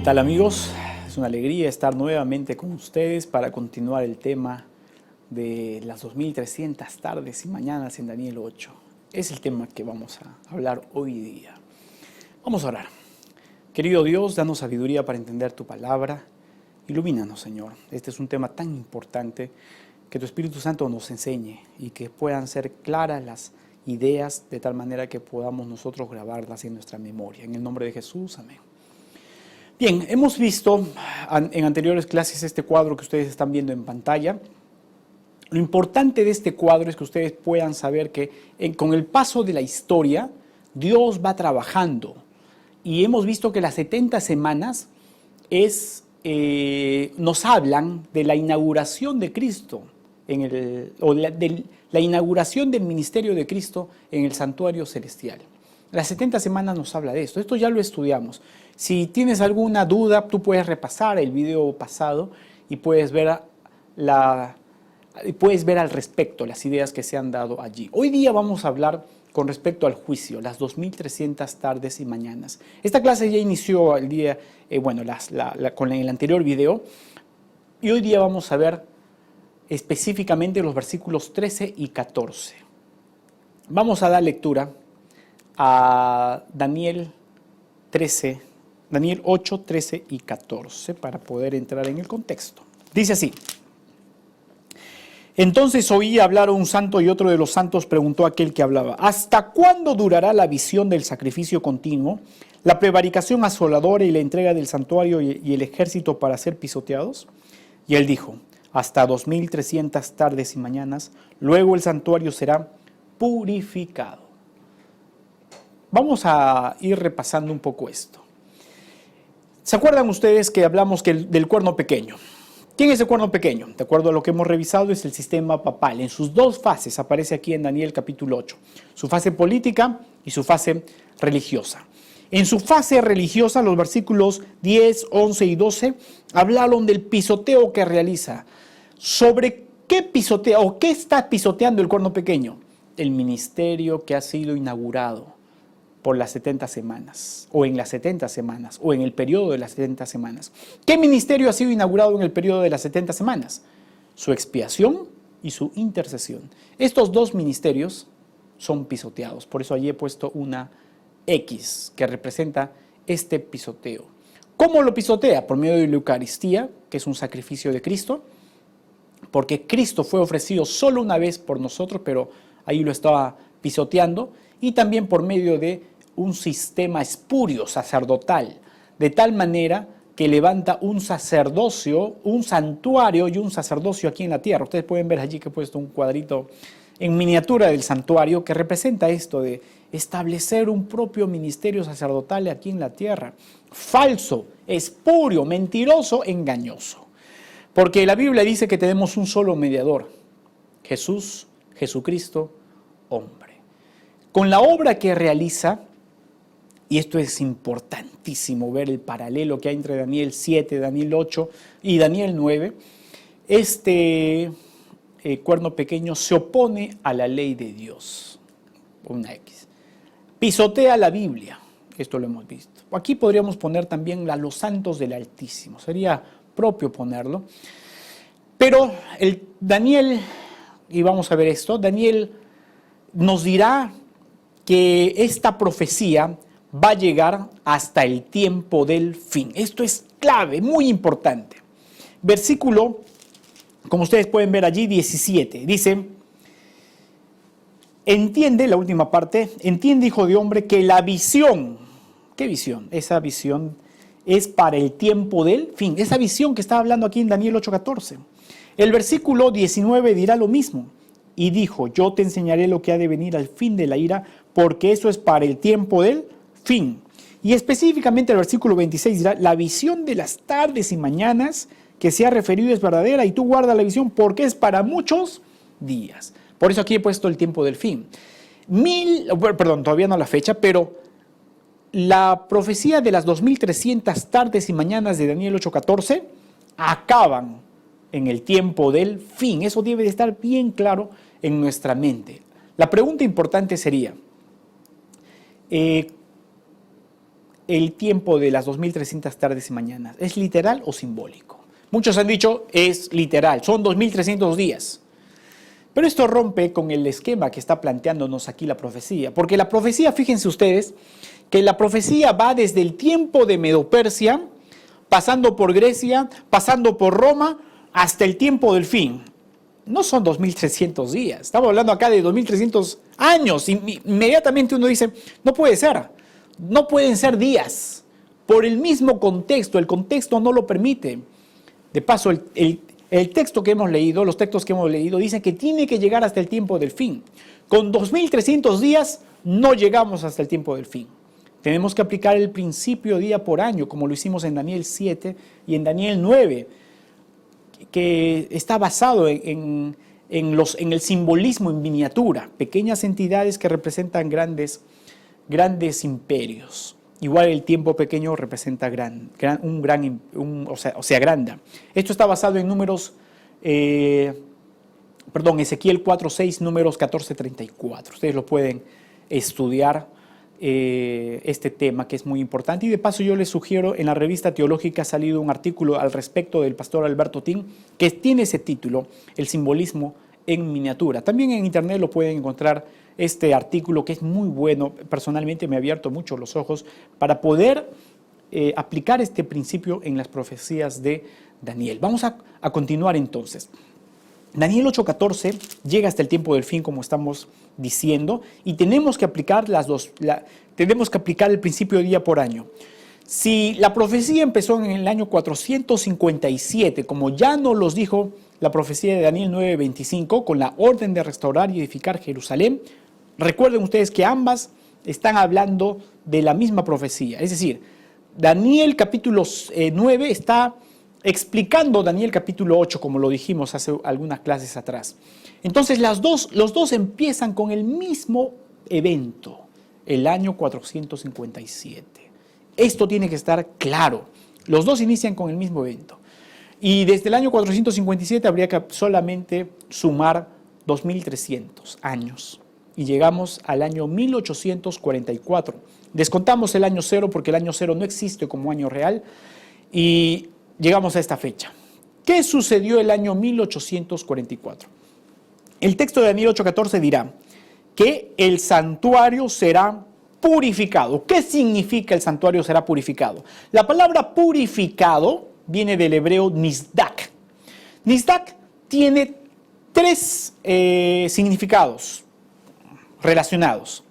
tal, amigos? Es una alegría estar nuevamente con ustedes para continuar el tema de las 2300 tardes y mañanas en Daniel 8. Es el tema que vamos a hablar hoy día. Vamos a orar. Querido Dios, danos sabiduría para entender tu palabra. Ilumínanos, Señor. Este es un tema tan importante, que tu Espíritu Santo nos enseñe y que puedan ser claras las ideas de tal manera que podamos nosotros grabarlas en nuestra memoria. En el nombre de Jesús, amén. Bien, hemos visto en anteriores clases este cuadro que ustedes están viendo en pantalla. Lo importante de este cuadro es que ustedes puedan saber que con el paso de la historia, Dios va trabajando. Y hemos visto que las 70 semanas nos hablan de la inauguración de Cristo, de la inauguración del ministerio de Cristo en el santuario celestial. Las 70 semanas nos habla de esto. Esto ya lo estudiamos. Si tienes alguna duda, tú puedes repasar el video pasado y puedes ver al respecto las ideas que se han dado allí. Hoy día vamos a hablar con respecto al juicio, las 2300 tardes y mañanas. Esta clase ya inició el día, con el anterior video, y hoy día vamos a ver específicamente los versículos 13 y 14. Vamos a dar lectura a Daniel 8, 13 y 14 para poder entrar en el contexto. Dice así: Entonces oí hablar a un santo y otro de los santos preguntó a aquel que hablaba: ¿Hasta cuándo durará la visión del sacrificio continuo, la prevaricación asoladora y la entrega del santuario y el ejército para ser pisoteados? Y él dijo: hasta 2300 tardes y mañanas, luego el santuario será purificado. Vamos a ir repasando un poco esto. ¿Se acuerdan ustedes que hablamos del cuerno pequeño? ¿Quién es el cuerno pequeño? De acuerdo a lo que hemos revisado, es el sistema papal. En sus dos fases aparece aquí en Daniel capítulo 8. Su fase política y su fase religiosa. En su fase religiosa, los versículos 10, 11 y 12 hablaron del pisoteo que realiza. ¿Sobre qué pisotea o qué está pisoteando el cuerno pequeño? El ministerio que ha sido inaugurado por las 70 semanas, o en las 70 semanas, o en el periodo de las 70 semanas. ¿Qué ministerio ha sido inaugurado en el periodo de las 70 semanas? Su expiación y su intercesión. Estos dos ministerios son pisoteados, por eso allí he puesto una X que representa este pisoteo. ¿Cómo lo pisotea? Por medio de la Eucaristía, que es un sacrificio de Cristo, porque Cristo fue ofrecido solo una vez por nosotros, pero ahí lo estaba pisoteando, y también por medio de un sistema espurio sacerdotal, de tal manera que levanta un sacerdocio, un santuario y un sacerdocio aquí en la tierra. Ustedes pueden ver allí que he puesto un cuadrito en miniatura del santuario que representa esto de establecer un propio ministerio sacerdotal aquí en la tierra. Falso, espurio, mentiroso, engañoso. Porque la Biblia dice que tenemos un solo mediador, Jesucristo, hombre. Con la obra que realiza, y esto es importantísimo ver el paralelo que hay entre Daniel 7, Daniel 8 y Daniel 9, este cuerno pequeño se opone a la ley de Dios, una X. Pisotea la Biblia, esto lo hemos visto. Aquí podríamos poner también a los santos del Altísimo, sería propio ponerlo. Pero Daniel, y vamos a ver esto, Daniel nos dirá que esta profecía va a llegar hasta el tiempo del fin. Esto es clave, muy importante. Versículo, como ustedes pueden ver allí, 17, dice: entiende, la última parte, entiende, hijo de hombre, que la visión, ¿qué visión? Esa visión es para el tiempo del fin. Esa visión que está hablando aquí en Daniel 8:14. El versículo 19 dirá lo mismo. Y dijo: yo te enseñaré lo que ha de venir al fin de la ira, porque eso es para el tiempo del fin. Y específicamente el versículo 26 dirá: la visión de las tardes y mañanas que se ha referido es verdadera, y tú guarda la visión porque es para muchos días. Por eso aquí he puesto el tiempo del fin. Todavía no la fecha, pero la profecía de las 2300 tardes y mañanas de Daniel 8:14 acaban en el tiempo del fin. Eso debe de estar bien claro en nuestra mente. La pregunta importante sería, el tiempo de las 2300 tardes y mañanas? ¿Es literal o simbólico? Muchos han dicho es literal, son 2300 días. Pero esto rompe con el esquema que está planteándonos aquí la profecía. Porque la profecía, fíjense ustedes, que la profecía va desde el tiempo de Medo-Persia, pasando por Grecia, pasando por Roma, hasta el tiempo del fin. No son 2300 días, estamos hablando acá de 2300 años. Inmediatamente uno dice, no puede ser, no pueden ser días, por el mismo contexto, el contexto no lo permite. De paso, el texto que hemos leído, los textos que hemos leído, dicen que tiene que llegar hasta el tiempo del fin. Con 2300 días no llegamos hasta el tiempo del fin. Tenemos que aplicar el principio día por año, como lo hicimos en Daniel 7 y en Daniel 9, que está basado en el simbolismo en miniatura, pequeñas entidades que representan grandes imperios. Igual el tiempo pequeño representa se agranda. Esto está basado en Ezequiel 4:6, números 14:34. Ustedes lo pueden estudiar, este tema que es muy importante. Y de paso yo les sugiero, en la revista teológica ha salido un artículo al respecto del pastor Alberto Tin, que tiene ese título, El simbolismo en miniatura. También en internet lo pueden encontrar este artículo, que es muy bueno. Personalmente me ha abierto mucho los ojos para poder aplicar este principio en las profecías de Daniel. Vamos a continuar entonces. Daniel 8:14 llega hasta el tiempo del fin, como estamos diciendo, y tenemos que aplicar tenemos que aplicar el principio día por año. Si la profecía empezó en el año 457, como ya nos los dijo la profecía de Daniel 9:25, con la orden de restaurar y edificar Jerusalén, recuerden ustedes que ambas están hablando de la misma profecía. Es decir, Daniel capítulo 9 está explicando Daniel capítulo 8, como lo dijimos hace algunas clases atrás. Entonces los dos empiezan con el mismo evento, el año 457. Esto tiene que estar claro. Los dos inician con el mismo evento. Y desde el año 457 habría que solamente sumar 2300 años. Y llegamos al año 1844. Descontamos el año 0 porque el año 0 no existe como año real. Y llegamos a esta fecha. ¿Qué sucedió el año 1844? El texto de Daniel 8:14 dirá que el santuario será purificado. ¿Qué significa el santuario será purificado? La palabra purificado viene del hebreo nisdak. Nisdak tiene tres significados relacionados.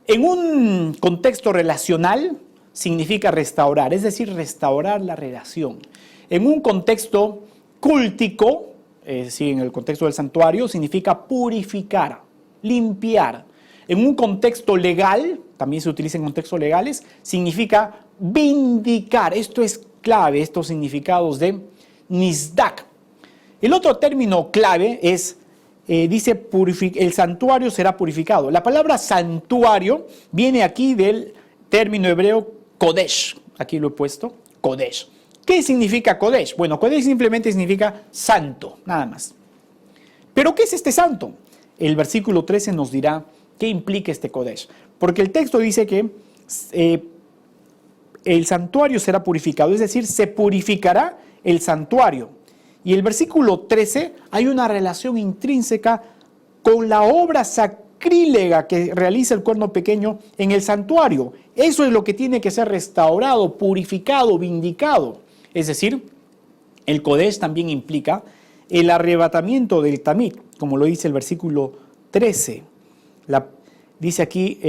En un contexto relacional significa restaurar, es decir, restaurar la relación. En un contexto cúltico, es decir, en el contexto del santuario, significa purificar, limpiar. En un contexto legal, también se utiliza en contextos legales, significa vindicar. Esto es clave, estos significados de nisdak. El otro término clave es, dice, el santuario será purificado. La palabra santuario viene aquí del término hebreo Kodesh. Aquí lo he puesto, Kodesh. ¿Qué significa Kodesh? Bueno, Kodesh simplemente significa santo, nada más. ¿Pero qué es este santo? El versículo 13 nos dirá qué implica este Kodesh. Porque el texto dice que el santuario será purificado, es decir, se purificará el santuario. Y el versículo 13 hay una relación intrínseca con la obra sacrílega que realiza el cuerno pequeño en el santuario. Eso es lo que tiene que ser restaurado, purificado, vindicado. Es decir, el Kodesh también implica el arrebatamiento del Tamid, como lo dice el versículo 13. Dice aquí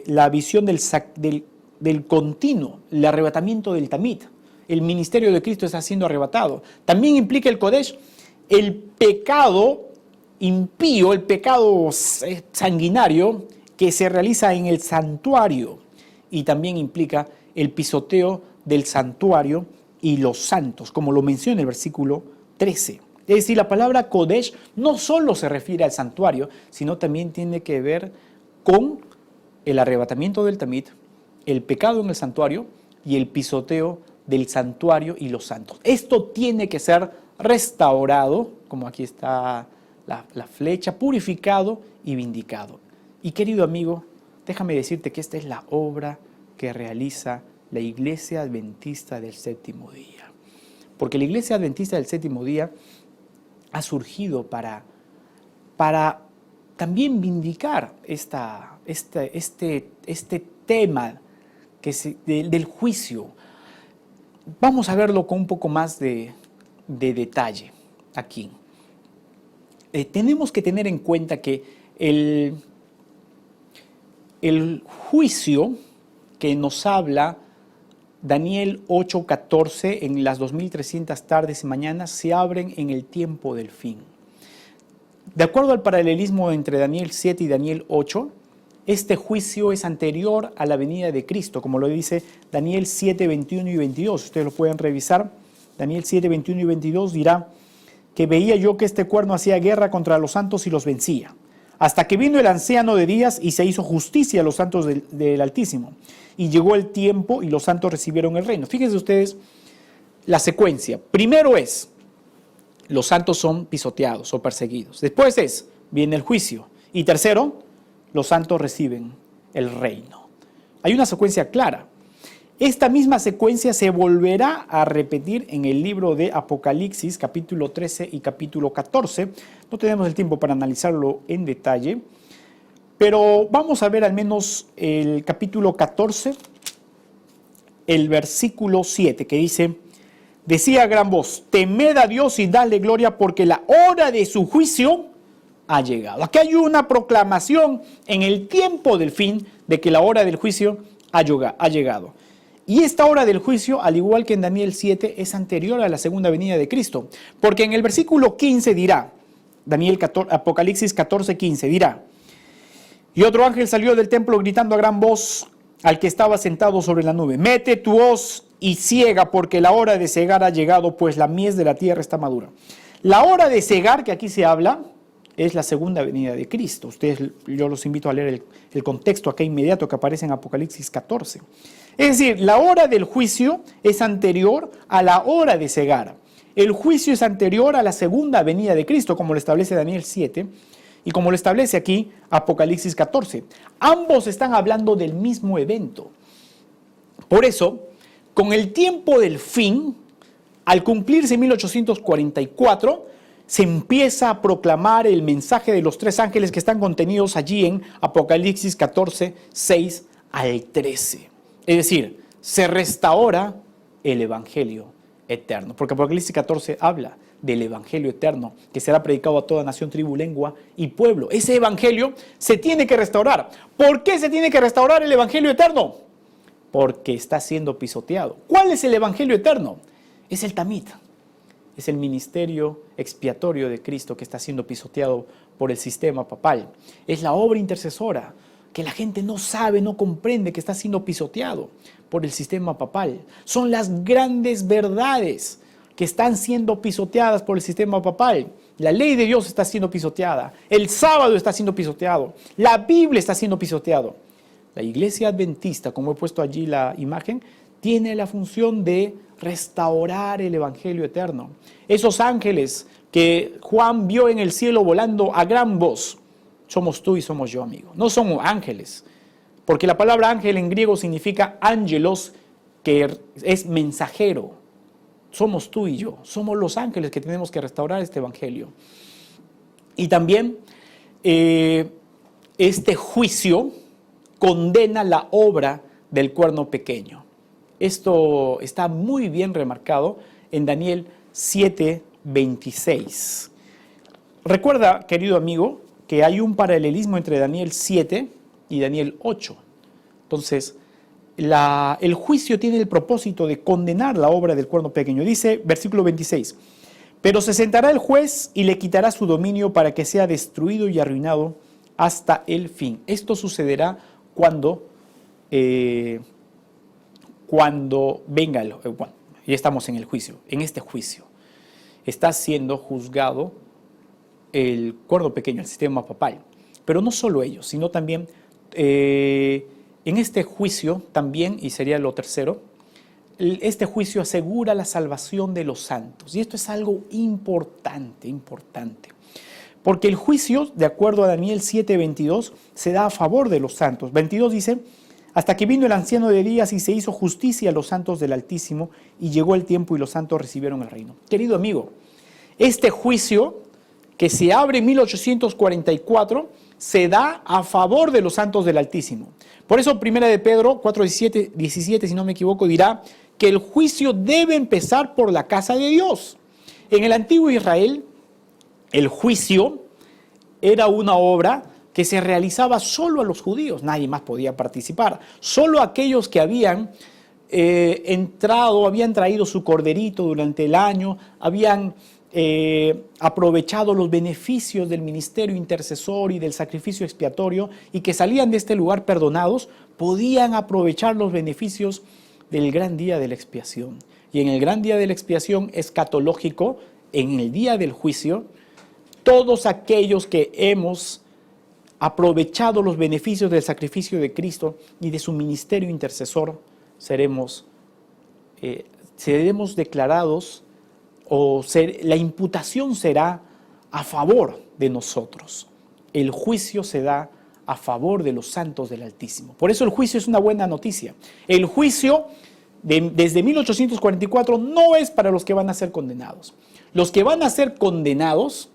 la visión del continuo, el arrebatamiento del Tamid. El ministerio de Cristo está siendo arrebatado. También implica el Kodesh el pecado impío, el pecado sanguinario que se realiza en el santuario. Y también implica el pisoteo del santuario y los santos, como lo menciona el versículo 13. Es decir, la palabra Kodesh no solo se refiere al santuario, sino también tiene que ver con el arrebatamiento del Tamid, el pecado en el santuario y el pisoteo del santuario y los santos. Esto tiene que ser restaurado, como aquí está la flecha, purificado y vindicado. Y querido amigo, déjame decirte que esta es la obra que realiza la Iglesia Adventista del Séptimo Día. Porque la Iglesia Adventista del Séptimo Día ha surgido para también vindicar este tema del juicio. Vamos a verlo con un poco más de detalle aquí. Tenemos que tener en cuenta que el juicio que nos habla Daniel 8:14 en las 2300 tardes y mañanas se abren en el tiempo del fin. De acuerdo al paralelismo entre Daniel 7 y Daniel 8, este juicio es anterior a la venida de Cristo, como lo dice Daniel 7, 21 y 22. Ustedes lo pueden revisar. Daniel 7, 21 y 22 dirá que veía yo que este cuerno hacía guerra contra los santos y los vencía, hasta que vino el anciano de días y se hizo justicia a los santos del Altísimo. Y llegó el tiempo y los santos recibieron el reino. Fíjense ustedes la secuencia. Primero es, los santos son pisoteados o perseguidos. Después viene el juicio. Y tercero, los santos reciben el reino. Hay una secuencia clara. Esta misma secuencia se volverá a repetir en el libro de Apocalipsis, capítulo 13 y capítulo 14. No tenemos el tiempo para analizarlo en detalle, pero vamos a ver al menos el capítulo 14, el versículo 7, que dice: decía a gran voz, temed a Dios y dadle gloria, porque la hora de su juicio ha llegado. Aquí hay una proclamación en el tiempo del fin de que la hora del juicio ha llegado. Y esta hora del juicio, al igual que en Daniel 7, es anterior a la segunda venida de Cristo. Porque en el versículo 15 dirá, Apocalipsis 14, 15, dirá: y otro ángel salió del templo gritando a gran voz al que estaba sentado sobre la nube: mete tu hoz y ciega, porque la hora de cegar ha llegado, pues la mies de la tierra está madura. La hora de cegar que aquí se habla es la segunda venida de Cristo. Yo los invito a leer el contexto acá inmediato que aparece en Apocalipsis 14. Es decir, la hora del juicio es anterior a la hora de cegar. El juicio es anterior a la segunda venida de Cristo, como lo establece Daniel 7 y como lo establece aquí Apocalipsis 14. Ambos están hablando del mismo evento. Por eso, con el tiempo del fin, al cumplirse 1844, se empieza a proclamar el mensaje de los tres ángeles que están contenidos allí en Apocalipsis 14, 6 al 13. Es decir, se restaura el Evangelio eterno, porque Apocalipsis 14 habla del Evangelio eterno que será predicado a toda nación, tribu, lengua y pueblo. Ese Evangelio se tiene que restaurar. ¿Por qué se tiene que restaurar el Evangelio eterno? Porque está siendo pisoteado. ¿Cuál es el Evangelio eterno? Es el Tamid. Es el ministerio expiatorio de Cristo que está siendo pisoteado por el sistema papal. Es la obra intercesora que la gente no sabe, no comprende, que está siendo pisoteado por el sistema papal. Son las grandes verdades que están siendo pisoteadas por el sistema papal. La ley de Dios está siendo pisoteada. El sábado está siendo pisoteado. La Biblia está siendo pisoteado. La Iglesia Adventista, como he puesto allí la imagen, tiene la función de restaurar el Evangelio eterno. Esos ángeles que Juan vio en el cielo volando a gran voz, somos tú y somos yo, amigo. No somos ángeles, porque la palabra ángel en griego significa ángelos, que es mensajero. Somos tú y yo, somos los ángeles que tenemos que restaurar este Evangelio. Y también este juicio condena la obra del cuerno pequeño. Esto está muy bien remarcado en Daniel 7:26. Recuerda, querido amigo, que hay un paralelismo entre Daniel 7 y Daniel 8. Entonces, el juicio tiene el propósito de condenar la obra del cuerno pequeño. Dice, versículo 26, pero se sentará el juez y le quitará su dominio para que sea destruido y arruinado hasta el fin. Esto sucederá cuando venga ya estamos en el juicio. En este juicio está siendo juzgado el cuerno pequeño, el sistema papal. Pero no solo ellos, sino también en este juicio también, y sería lo tercero, este juicio asegura la salvación de los santos. Y esto es algo importante. Porque el juicio, de acuerdo a Daniel 7:22, se da a favor de los santos. 22 dice, hasta que vino el anciano de días y se hizo justicia a los santos del Altísimo, y llegó el tiempo y los santos recibieron el reino. Querido amigo, este juicio que se abre en 1844 se da a favor de los santos del Altísimo. Por eso 1 de Pedro 4:17, si no me equivoco, dirá que el juicio debe empezar por la casa de Dios. En el antiguo Israel, el juicio era una obra que se realizaba solo a los judíos, nadie más podía participar. Solo aquellos que habían habían traído su corderito durante el año, habían aprovechado los beneficios del ministerio intercesor y del sacrificio expiatorio y que salían de este lugar perdonados, podían aprovechar los beneficios del gran día de la expiación. Y en el gran día de la expiación escatológico, en el día del juicio, todos aquellos que hemos aprovechado los beneficios del sacrificio de Cristo y de su ministerio intercesor, seremos declarados, la imputación será a favor de nosotros. El juicio se da a favor de los santos del Altísimo. Por eso el juicio es una buena noticia. El juicio desde 1844 no es para los que van a ser condenados. Los que van a ser condenados,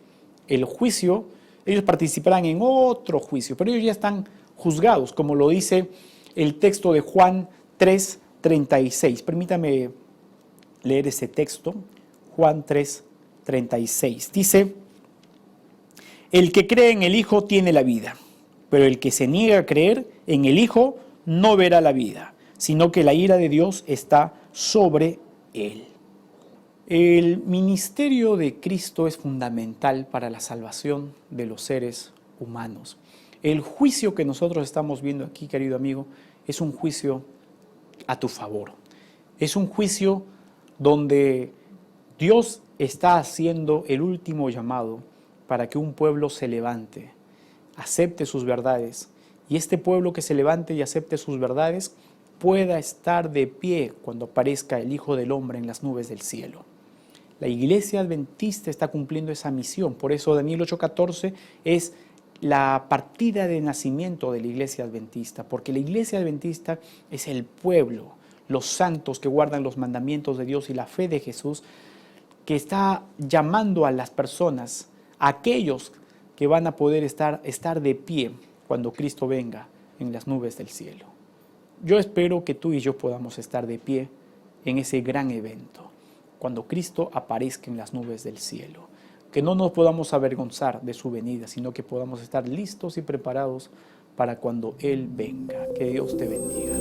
el juicio, ellos participarán en otro juicio, pero ellos ya están juzgados, como lo dice el texto de Juan 3:36. Permítame leer ese texto. Juan 3:36. Dice: el que cree en el Hijo tiene la vida, pero el que se niega a creer en el Hijo no verá la vida, sino que la ira de Dios está sobre él. El ministerio de Cristo es fundamental para la salvación de los seres humanos. El juicio que nosotros estamos viendo aquí, querido amigo, es un juicio a tu favor. Es un juicio donde Dios está haciendo el último llamado para que un pueblo se levante, acepte sus verdades, y este pueblo que se levante y acepte sus verdades pueda estar de pie cuando aparezca el Hijo del Hombre en las nubes del cielo. La Iglesia Adventista está cumpliendo esa misión, por eso Daniel 8:14 es la partida de nacimiento de la Iglesia Adventista, porque la Iglesia Adventista es el pueblo, los santos que guardan los mandamientos de Dios y la fe de Jesús, que está llamando a las personas, a aquellos que van a poder estar de pie cuando Cristo venga en las nubes del cielo. Yo espero que tú y yo podamos estar de pie en ese gran evento, cuando Cristo aparezca en las nubes del cielo. Que no nos podamos avergonzar de su venida, sino que podamos estar listos y preparados para cuando Él venga. Que Dios te bendiga.